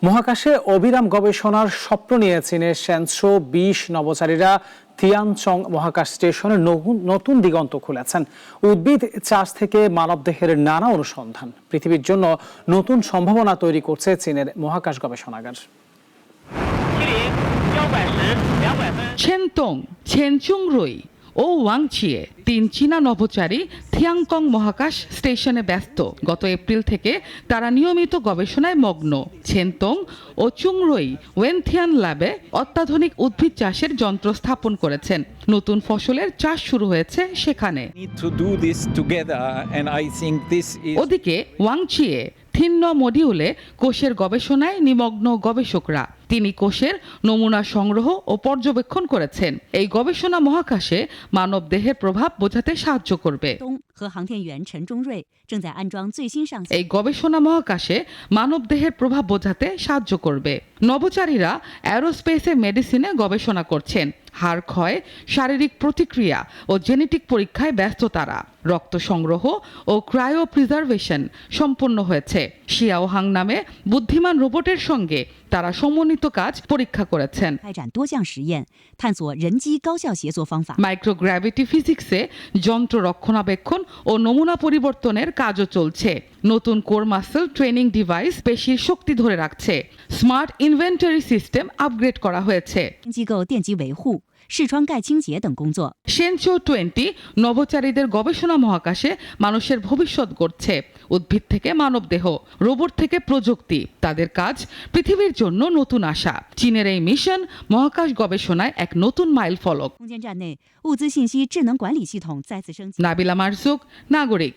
মহাকাশে অবিরাম গবেষণার স্বপ্ন নিয়ে চীনের শ্যানঝু 20 নভোচারীরা তিয়ানচং মহাকাশ স্টেশনে নতুন দিগন্ত খুলেছেন। উদ্ভিদ চাষ থেকে মানবদেহের নানা অনুসন্ধান পৃথিবীর জন্য নতুন সম্ভাবনা তৈরি করছে চীনের মহাকাশ গবেষণাগার। ছেনতং, ছেনচুংরুই ও ওয়াংচিয়ে 3 চীনা নভোচারী থিয়াংকং মহাকাশ স্টেশনে ব্যস্ত। গত এপ্রিল থেকে তারা নিয়মিত গবেষণায় মগ্ন। ছেনতং ও চুংরুই ওয়েনথিয়ান ল্যাবে অত্যাধুনিক উদ্ভিদ চাষের যন্ত্র স্থাপন করেছেন। নতুন ফসলের চাষ শুরু হয়েছে সেখানে। ওদিকে ওয়াংচিয়ে ভিন্ন মডিউলে কোষের গবেষণায় নিমগ্ন গবেষকরা। তিনি কোষের নমুনা সংগ্রহ ও পর্যবেক্ষণ করেছেন। এই গবেষণা মহাকাশে মানব দেহের প্রভাব বোঝাতে সাহায্য করবে। এই গবেষণা মহাকাশে মানব দেহের প্রভাব বোঝাতে সাহায্য করবে। নভোচারীরা অ্যারোস্পেসে মেডিসিনে গবেষণা করছেন। হাড় ক্ষয়, শারীরিক প্রতিক্রিয়া ও জেনেটিক পরীক্ষায় ব্যস্ত তারা। রক্ত সংগ্রহ ও ক্রায়ো প্রিজার্ভেশন সম্পন্ন হয়েছে। শিয়াওহাং নামে বুদ্ধিমান রোবটের সঙ্গে তারা সমন্বিত কাজ পরীক্ষা করেছেন। মাইক্রোগ্র্যাভিটি ফিজিক্সে যন্ত্র রক্ষণাবেক্ষণ ও নমুনা পরিবর্তনের কাজও চলছে। নতুন কোর মাসল ট্রেনিং ডিভাইস পেশির শক্তি ধরে রাখছে। স্মার্ট ইনভেন্টরি সিস্টেম আপগ্রেড করা হয়েছে। শ্যানঝু 20 নভোচারীদের গবেষণা মহাকাশে মানুষের ভবিষ্যৎ গড়ছে। উদ্ভিদ থেকে মানবদেহ, রোবট থেকে প্রযুক্তি, তাদের কাজ পৃথিবীর জন্য নতুন আশা। চীনের এই মিশন মহাকাশ গবেষণায় এক নতুন মাইল ফলক। নাবিলা মারজুক, নাগরিক।